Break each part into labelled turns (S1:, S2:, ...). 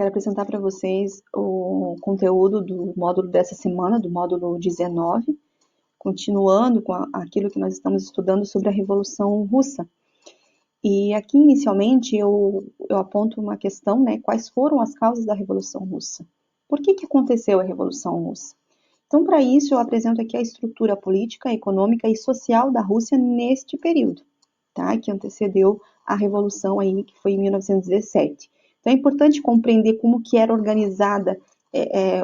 S1: Quero apresentar para vocês o conteúdo do módulo dessa semana, do módulo 19, continuando com aquilo que nós estamos estudando sobre a Revolução Russa. E aqui, inicialmente, eu aponto uma questão, né? Quais foram as causas da Revolução Russa? Por que aconteceu a Revolução Russa? Então, para isso, eu apresento aqui a estrutura política, econômica e social da Rússia neste período, tá? Que antecedeu a Revolução aí, que foi em 1917. Então, é importante compreender como que era organizada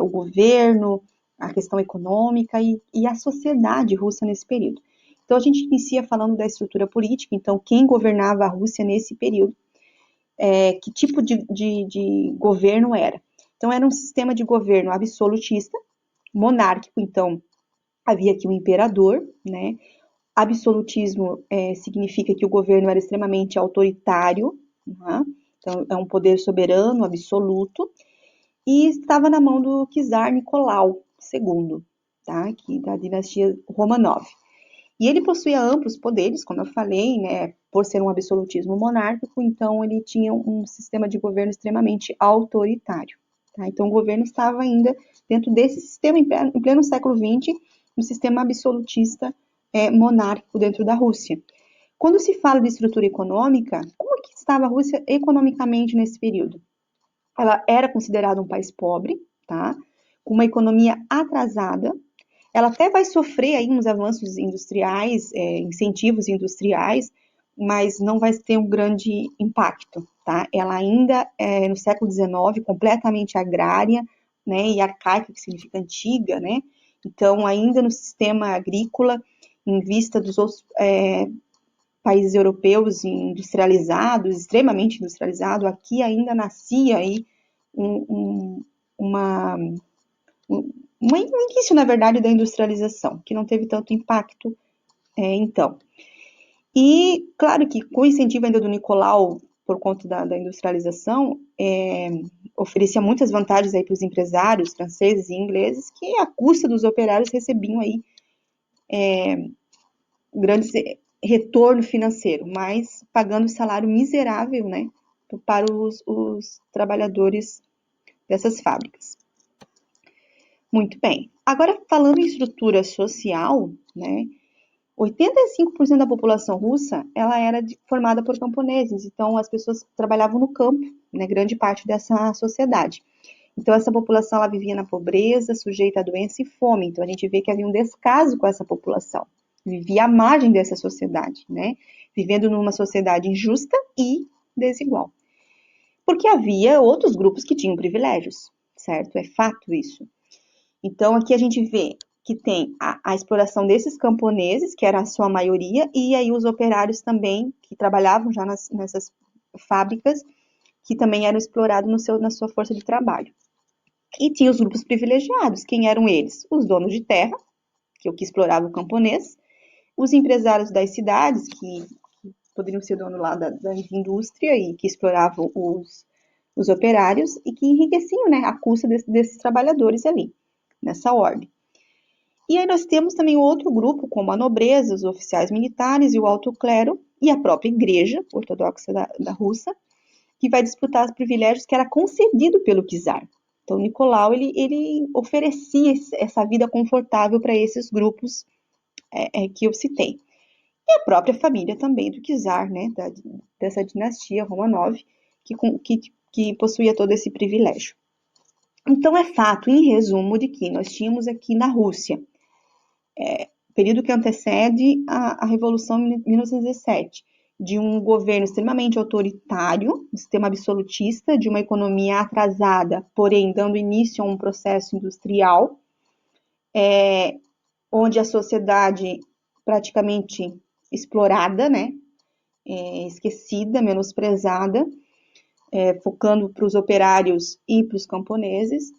S1: o governo, a questão econômica e a sociedade russa nesse período. Então, a gente inicia falando da estrutura política, então, quem governava a Rússia nesse período, que tipo de governo era. Então, era um sistema de governo absolutista, monárquico, então, havia aqui um imperador, né? Absolutismo significa que o governo era extremamente autoritário, né? Então, é um poder soberano, absoluto, e estava na mão do czar Nicolau II, tá? Aqui da dinastia Romanov. E ele possuía amplos poderes, como eu falei, né? Por ser um absolutismo monárquico, então ele tinha um sistema de governo extremamente autoritário. Tá? Então o governo estava ainda dentro desse sistema, em pleno século XX, um sistema absolutista monárquico dentro da Rússia. Quando se fala de estrutura econômica, como que estava a Rússia economicamente nesse período? Ela era considerada um país pobre, tá? Com uma economia atrasada. Ela até vai sofrer aí uns avanços industriais, incentivos industriais, mas não vai ter um grande impacto, tá? Ela ainda é, no século XIX, completamente agrária, né, e arcaica, que significa antiga, né? Então, ainda no sistema agrícola, em vista dos outros países europeus industrializados, extremamente industrializados, aqui ainda nascia aí um início, na verdade, da industrialização, que não teve tanto impacto, então. E, claro que com o incentivo ainda do Nicolau, por conta da industrialização, oferecia muitas vantagens aí para os empresários franceses e ingleses, que à custa dos operários recebiam aí grandes retorno financeiro, mas pagando salário miserável, né, para os trabalhadores dessas fábricas. Muito bem. Agora, falando em estrutura social, né, 85% da população russa, ela era formada por camponeses, então as pessoas trabalhavam no campo, né, grande parte dessa sociedade. Então essa população, ela vivia na pobreza, sujeita a doença e fome, então a gente vê que havia um descaso com essa população, vivia à margem dessa sociedade, né, vivendo numa sociedade injusta e desigual. Porque havia outros grupos que tinham privilégios, certo? É fato isso. Então, aqui a gente vê que tem a exploração desses camponeses, que era a sua maioria, e aí os operários também, que trabalhavam já nessas fábricas, que também eram explorados na sua força de trabalho. E tinha os grupos privilegiados. Quem eram eles? Os donos de terra, que exploravam o camponês, os empresários das cidades, que poderiam ser dono lá da indústria e que exploravam os operários e que enriqueciam, né, a custa desses trabalhadores ali, nessa ordem. E aí nós temos também outro grupo, como a nobreza, os oficiais militares e o alto clero, e a própria igreja ortodoxa da Rússia, que vai disputar os privilégios que era concedido pelo czar. Então, Nicolau, ele oferecia essa vida confortável para esses grupos que eu citei. E a própria família também do czar, né, dessa dinastia Romanov, que possuía todo esse privilégio. Então, é fato, em resumo, de que nós tínhamos aqui na Rússia, período que antecede a Revolução de 1917, de um governo extremamente autoritário, um sistema absolutista, de uma economia atrasada, porém dando início a um processo industrial, onde a sociedade praticamente explorada, né, esquecida, menosprezada, focando para os operários e para os camponeses,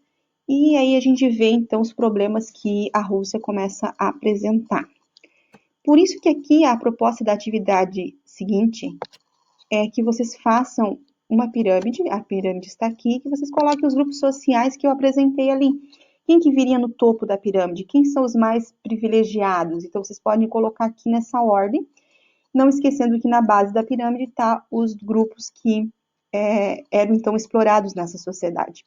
S1: e aí a gente vê então os problemas que a Rússia começa a apresentar. Por isso que aqui a proposta da atividade seguinte é que vocês façam uma pirâmide, a pirâmide está aqui, que vocês coloquem os grupos sociais que eu apresentei ali. Quem que viria no topo da pirâmide? Quem são os mais privilegiados? Então vocês podem colocar aqui nessa ordem, não esquecendo que na base da pirâmide está os grupos que eram então explorados nessa sociedade,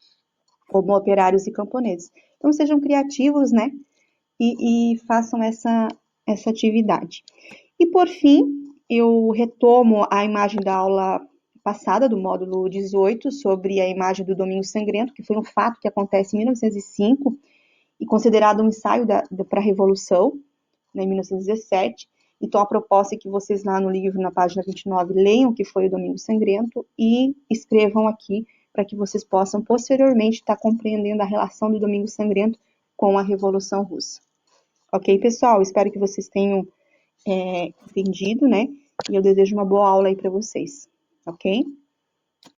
S1: como operários e camponeses. Então sejam criativos, né? E façam essa atividade. E por fim, eu retomo a imagem da aula passada, do módulo 18, sobre a imagem do Domingo Sangrento, que foi um fato que acontece em 1905 e considerado um ensaio para a Revolução, né, em 1917. Então, a proposta é que vocês lá no livro, na página 29, leiam o que foi o Domingo Sangrento e escrevam aqui para que vocês possam posteriormente estar compreendendo a relação do Domingo Sangrento com a Revolução Russa. Ok, pessoal? Espero que vocês tenham entendido, né? E eu desejo uma boa aula aí para vocês, ok?